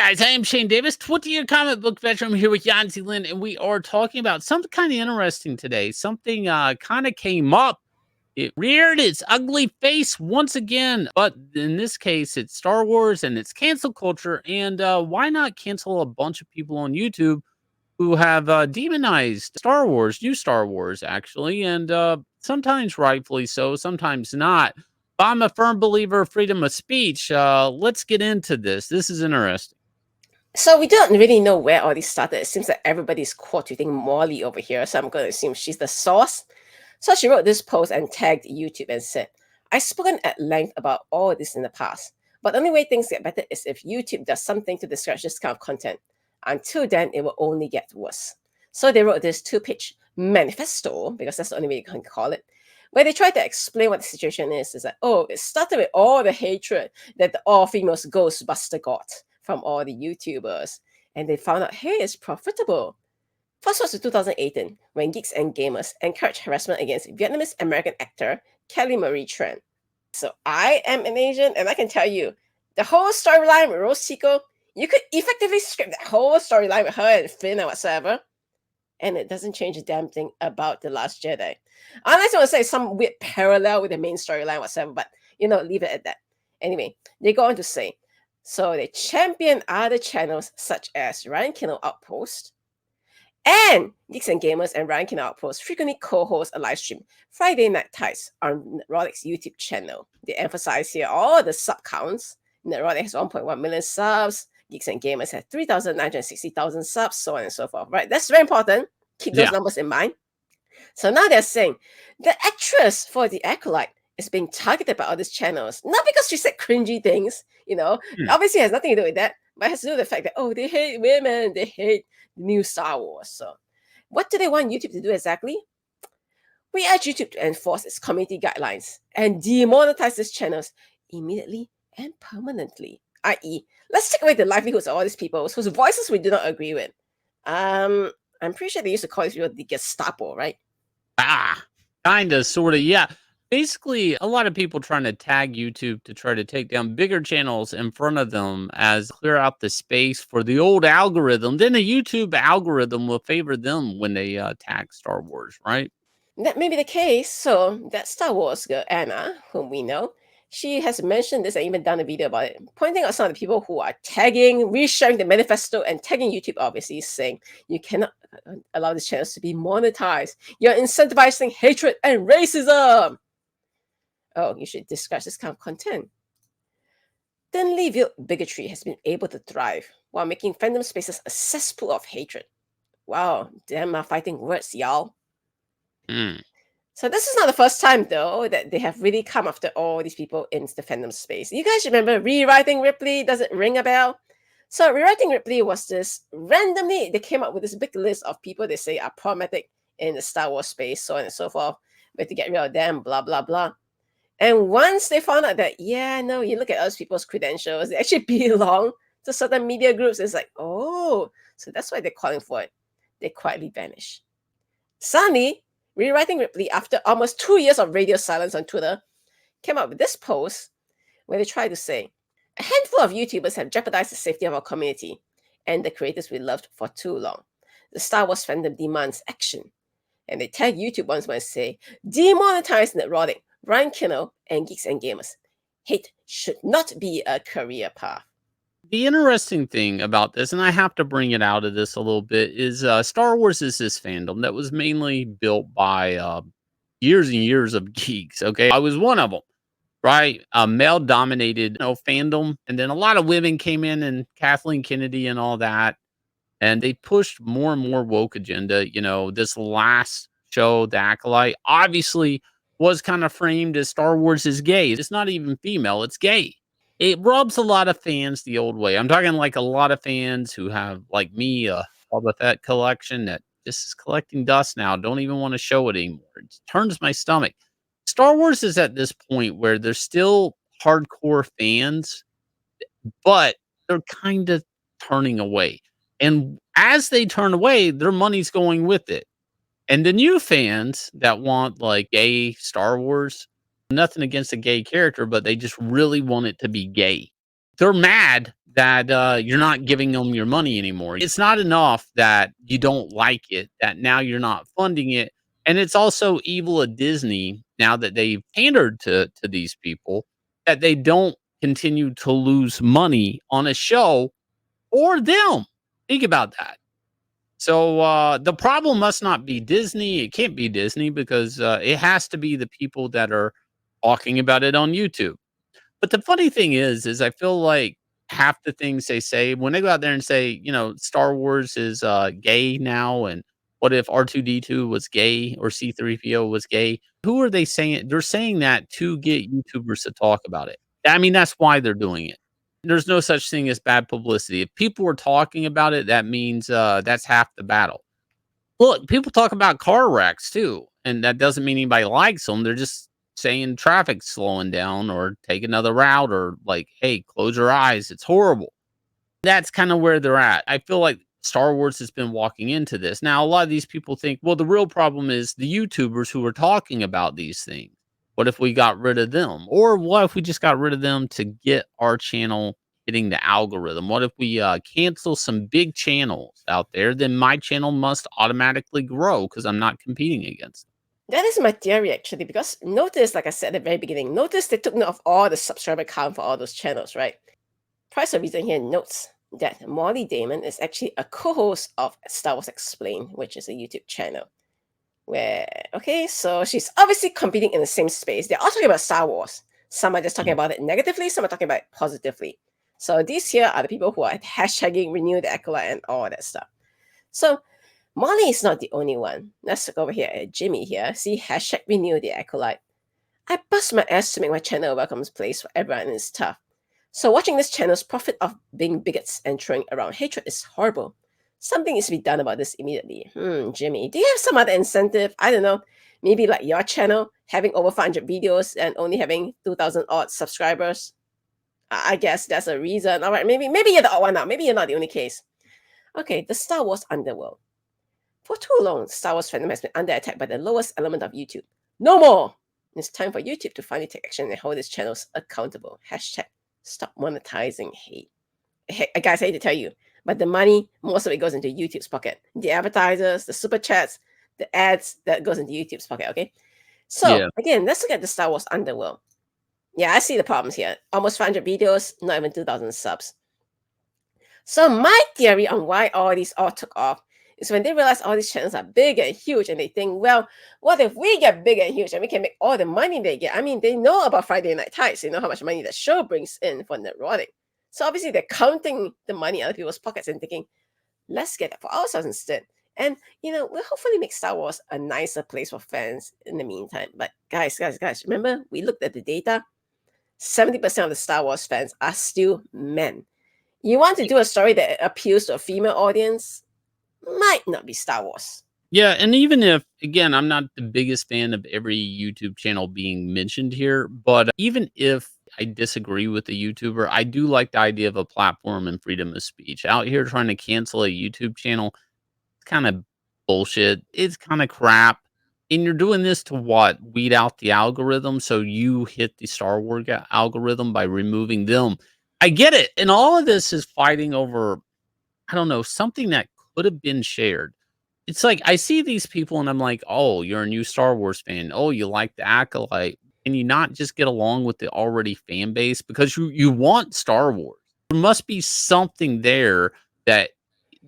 guys, I am Shane Davis, 20-year comic book veteran. I'm here with Yanzi Lynn, and we are talking about something kind of interesting today. Something kind of came up. It reared its ugly face once again, but in this case, it's Star Wars and it's cancel culture. And why not cancel a bunch of people on YouTube who have demonized Star Wars, new Star Wars, actually, and sometimes rightfully so, sometimes not. But I'm a firm believer of freedom of speech. Let's get into this. This is interesting. So we don't really know where all this started. It seems like everybody's quote-tweeting Molly over here, so I'm going to assume she's the source. So she wrote this post and tagged YouTube and said, I've spoken at length about all this in the past, but the only way things get better is if YouTube does something to discourage this kind of content. Until then, it will only get worse. So they wrote this two-page manifesto, because that's the only way you can call it, where they try to explain what the situation is. It's like, oh, it started with all the hatred that the all-female Ghostbuster got from all the YouTubers, and they found out, hey, it's profitable. First was in 2018, when Geeks and Gamers encouraged harassment against Vietnamese-American actor Kelly Marie Tran. So I am an Asian, and I can tell you, the whole storyline with Rose Tico, you could effectively script that whole storyline with her and Finn and whatsoever, and it doesn't change a damn thing about The Last Jedi. Unless you want to say some weird parallel with the main storyline whatsoever, but, leave it at that. Anyway, they go on to say, so they champion other channels such as RK Outpost, and Geeks and Gamers and RK Outpost frequently co-host a live stream Friday Night Ties on Nerdrotic's YouTube channel. They emphasize here all the sub counts. Nerdrotic has 1.1 million subs. Geeks and Gamers have 3,960,000 subs, so on and so forth. Right? That's very important. Keep those numbers in mind. So now they're saying the actress for the Acolyte is being targeted by all these channels, not because she said cringy things, obviously it has nothing to do with that, but it has to do with the fact that, oh, they hate women, they hate new Star Wars. So what do they want YouTube to do exactly? We urge YouTube to enforce its community guidelines and demonetize these channels immediately and permanently, i.e., let's take away the livelihoods of all these people whose voices we do not agree with. I'm pretty sure they used to call these people the Gestapo, right? Kinda, sorta, yeah. Basically, a lot of people trying to tag YouTube to try to take down bigger channels in front of them as clear out the space for the old algorithm. Then the YouTube algorithm will favor them when they tag Star Wars, right? That may be the case. So that Star Wars girl, Anna, whom we know, she has mentioned this and even done a video about it, pointing out some of the people who are tagging, resharing the manifesto and tagging YouTube, obviously, saying you cannot allow these channels to be monetized. You're incentivizing hatred and racism. Oh, you should discuss this kind of content. Thinly veiled bigotry has been able to thrive while making fandom spaces a cesspool of hatred. Wow, damn fighting words, y'all. So this is not the first time, though, that they have really come after all these people in the fandom space. You guys remember Rewriting Ripley? Does it ring a bell? So Rewriting Ripley was this, randomly, they came up with this big list of people they say are problematic in the Star Wars space, so on and so forth. We have to get rid of them, blah, blah, blah. And once they found out that, you look at other people's credentials, they actually belong to certain media groups. It's like, oh, so that's why they're calling for it. They quietly vanish. Suddenly, Rewriting Ripley, after almost 2 years of radio silence on Twitter, came up with this post where they try to say, a handful of YouTubers have jeopardized the safety of our community and the creators we loved for too long. The Star Wars fandom demands action. And they tag YouTube once more and say, demonetize Nerdrotic, Ryan Kinnell, and Geeks and Gamers. Hate should not be a career path. The interesting thing about this, and I have to bring it out of this a little bit, is Star Wars is this fandom that was mainly built by years and years of geeks. Okay, I was one of them, right? A male-dominated, fandom, and then a lot of women came in, and Kathleen Kennedy and all that, and they pushed more and more woke agenda. This last show, The Acolyte, obviously was kind of framed as Star Wars is gay. It's not even female; it's gay. It rubs a lot of fans the old way. I'm talking like a lot of fans who have, like me, a Boba Fett collection that just is collecting dust now. Don't even want to show it anymore. It turns my stomach. Star Wars is at this point where there's still hardcore fans, but they're kind of turning away. And as they turn away, their money's going with it. And the new fans that want like gay Star Wars, nothing against a gay character, but they just really want it to be gay. they're mad that you're not giving them your money anymore. It's not enough that you don't like it, that now you're not funding it. And it's also evil of Disney now that they've pandered to these people that they don't continue to lose money on a show or them. Think about that. So the problem must not be Disney. It can't be Disney because it has to be the people that are talking about it on YouTube. But the funny thing is I feel like half the things they say when they go out there and say, Star Wars is gay now, and what if R2D2 was gay or C3PO was gay? Who are they saying? They're saying that to get YouTubers to talk about it. I mean, that's why they're doing it. There's no such thing as bad publicity. If people are talking about it, that means that's half the battle. Look, people talk about car wrecks too, and that doesn't mean anybody likes them. They're just saying traffic's slowing down or take another route or like, hey, close your eyes. It's horrible. That's kind of where they're at. I feel like Star Wars has been walking into this. Now, a lot of these people think, well, the real problem is the YouTubers who are talking about these things. What if we got rid of them? Or what if we just got rid of them to get our channel hitting the algorithm? What if we cancel some big channels out there? Then my channel must automatically grow because I'm not competing against them. That is my theory, actually, because notice, like I said at the very beginning, notice they took note of all the subscriber count for all those channels, right? Price of Reason here notes that Molly Damon is actually a co-host of Star Wars Explained, which is a YouTube channel. Okay, so she's obviously competing in the same space. They're all talking about Star Wars. Some are just talking about it negatively, some are talking about it positively. So these here are the people who are hashtagging Renew the Acolyte and all that stuff. So Molly is not the only one. Let's look over here at Jimmy here. See, hashtag Renew the Acolyte. I bust my ass to make my channel a welcome place for everyone, and it's tough. So watching this channel's profit of being bigots and throwing around hatred is horrible. Something needs to be done about this immediately. Jimmy, do you have some other incentive? I don't know. Maybe like your channel, having over 500 videos and only having 2,000 odd subscribers. I guess that's a reason. All right, maybe you're the odd one out. Maybe you're not the only case. Okay, the Star Wars underworld. For too long, Star Wars fandom has been under attack by the lowest element of YouTube. No more! It's time for YouTube to finally take action and hold its channels accountable. Hashtag stop monetizing hate. Hey, guys, I hate to tell you, but the money, most of it goes into YouTube's pocket. The advertisers, the super chats, the ads, that goes into YouTube's pocket, okay? So, again, let's look at the Star Wars underworld. Yeah, I see the problems here. Almost 500 videos, not even 2,000 subs. So my theory on why all these all took off is when they realize all these channels are big and huge, and they think, well, what if we get big and huge and we can make all the money they get? I mean, they know about Friday Night Tights. They know how much money that show brings in for Nerdrotic. So obviously they're counting the money out of people's pockets and thinking, let's get that for ourselves instead. And, we'll hopefully make Star Wars a nicer place for fans in the meantime. But guys, remember we looked at the data? 70% of the Star Wars fans are still men. You want to do a story that appeals to a female audience? Might not be Star Wars. Yeah, and even if, again, I'm not the biggest fan of every YouTube channel being mentioned here, but even if I disagree with the YouTuber, I do like the idea of a platform and freedom of speech. Out here trying to cancel a YouTube channel, it's kind of bullshit. It's kind of crap. And you're doing this to what? Weed out the algorithm so you hit the Star Wars algorithm by removing them. I get it. And all of this is fighting over, I don't know, something that could have been shared. It's like I see these people and I'm like, "Oh, you're a new Star Wars fan. Oh, you like the Acolyte. Can you not just get along with the already fan base because you want Star Wars? There must be something there that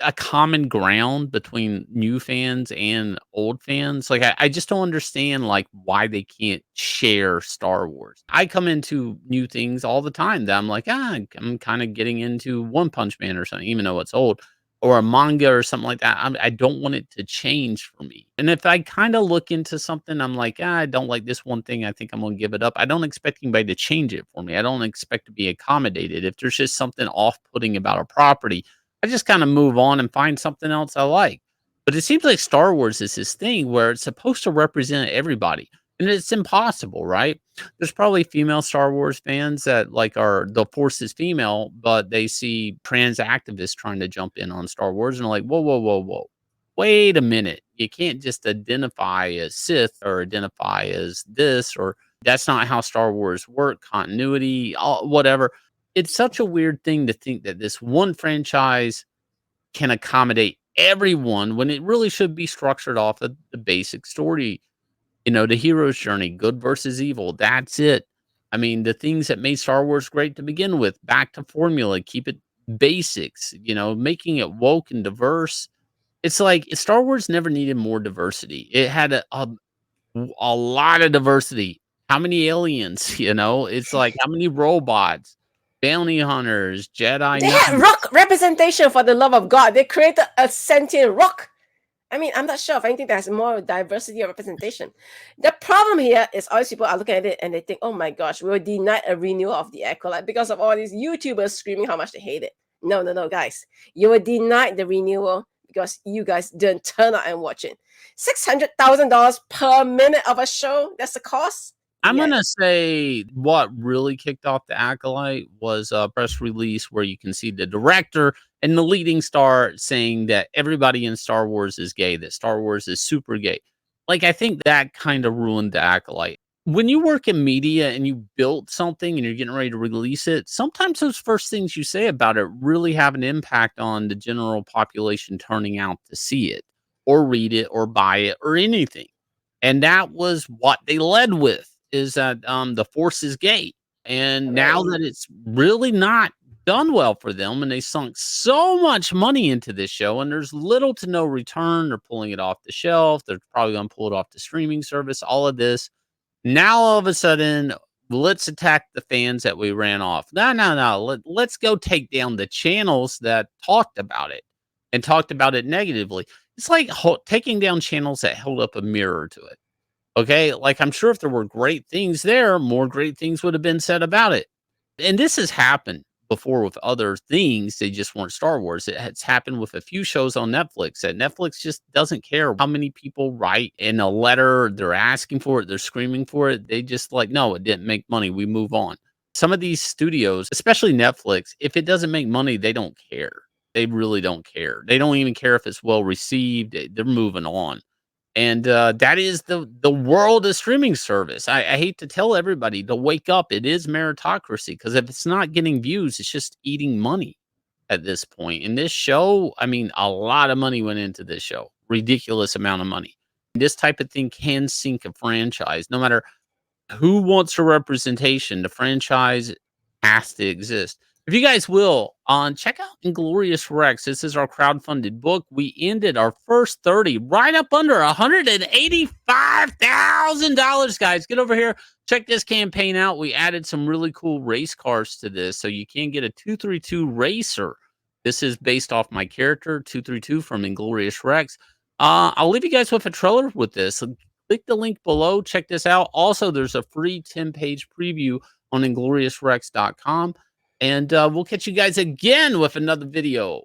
a common ground between new fans and old fans. Like I just don't understand like why they can't share Star Wars. I come into new things all the time that I'm like, I'm kind of getting into One Punch Man or something, even though it's old, or a manga or something like that. I don't want it to change for me. And if I kind of look into something, I'm like, I don't like this one thing. I think I'm going to give it up. I don't expect anybody to change it for me. I don't expect to be accommodated. If there's just something off putting about a property, I just kind of move on and find something else I like. But it seems like Star Wars is this thing where it's supposed to represent everybody. And it's impossible, right? There's probably female Star Wars fans that like are the force is female, but they see trans activists trying to jump in on Star Wars and are like, whoa, whoa, whoa, whoa. Wait a minute. You can't just identify as Sith or identify as this, or that's not how Star Wars work, continuity, all, whatever. it's such a weird thing to think that this one franchise can accommodate everyone when it really should be structured off of the basic story. The hero's journey, good versus evil. That's it. I mean, the things that made Star Wars great to begin with, back to formula, keep it basics, making it woke and diverse. It's like Star Wars never needed more diversity. It had a lot of diversity. How many aliens, It's like how many robots, bounty hunters, Jedi They had Knights. rock representation, for the love of God. They created a sentient rock. I mean, I'm not sure of anything that has more diversity of representation. The problem here is all these people are looking at it and they think, oh my gosh, we were denied a renewal of the Acolyte because of all these YouTubers screaming how much they hate it. No, guys. You were denied the renewal because you guys didn't turn out and watch it. $600,000 per minute of a show? That's the cost? I'm Yeah. gonna say what really kicked off the Acolyte was a press release where you can see the director and the leading star saying that everybody in Star Wars is gay, that Star Wars is super gay. Like, I think that kind of ruined the Acolyte. When you work in media and you built something and you're getting ready to release it, sometimes those first things you say about it really have an impact on the general population turning out to see it or read it or buy it or anything. And that was what they led with, is that, the Force is gay. And now Right. that it's really not done well for them and they sunk so much money into this show and there's little to no return, they're pulling it off the shelf, they're probably gonna pull it off the streaming service, all of this. Now all of a sudden, let's attack the fans that we ran off. No. Let's go take down the channels that talked about it and talked about it negatively. It's like taking down channels that held up a mirror to it. Okay, like, I'm sure if there were great things there, more great things would have been said about it. And this has happened before with other things, they just weren't Star Wars. It has happened with a few shows on Netflix that Netflix just doesn't care how many people write in a letter, they're asking for it, they're screaming for it. They just like, "No, it didn't make money, we move on." Some of these studios, especially Netflix, if it doesn't make money, they don't care. They really don't care. They don't even care if it's well received, they're moving on. And that is the world of streaming service. I hate to tell everybody to wake up. It is meritocracy because if it's not getting views, it's just eating money at this point. And this show, I mean, a lot of money went into this show, ridiculous amount of money. This type of thing can sink a franchise, no matter who wants a representation. The franchise has to exist. If you guys will, check out Inglorious Rex. This is our crowdfunded book. We ended our first 30 right up under $185,000, guys. Get over here. Check this campaign out. We added some really cool race cars to this, so you can get a 232 Racer. This is based off my character, 232 from Inglorious Rex. I'll leave you guys with a trailer with this. Click the link below. Check this out. Also, there's a free 10-page preview on ingloriousrex.com. And we'll catch you guys again with another video.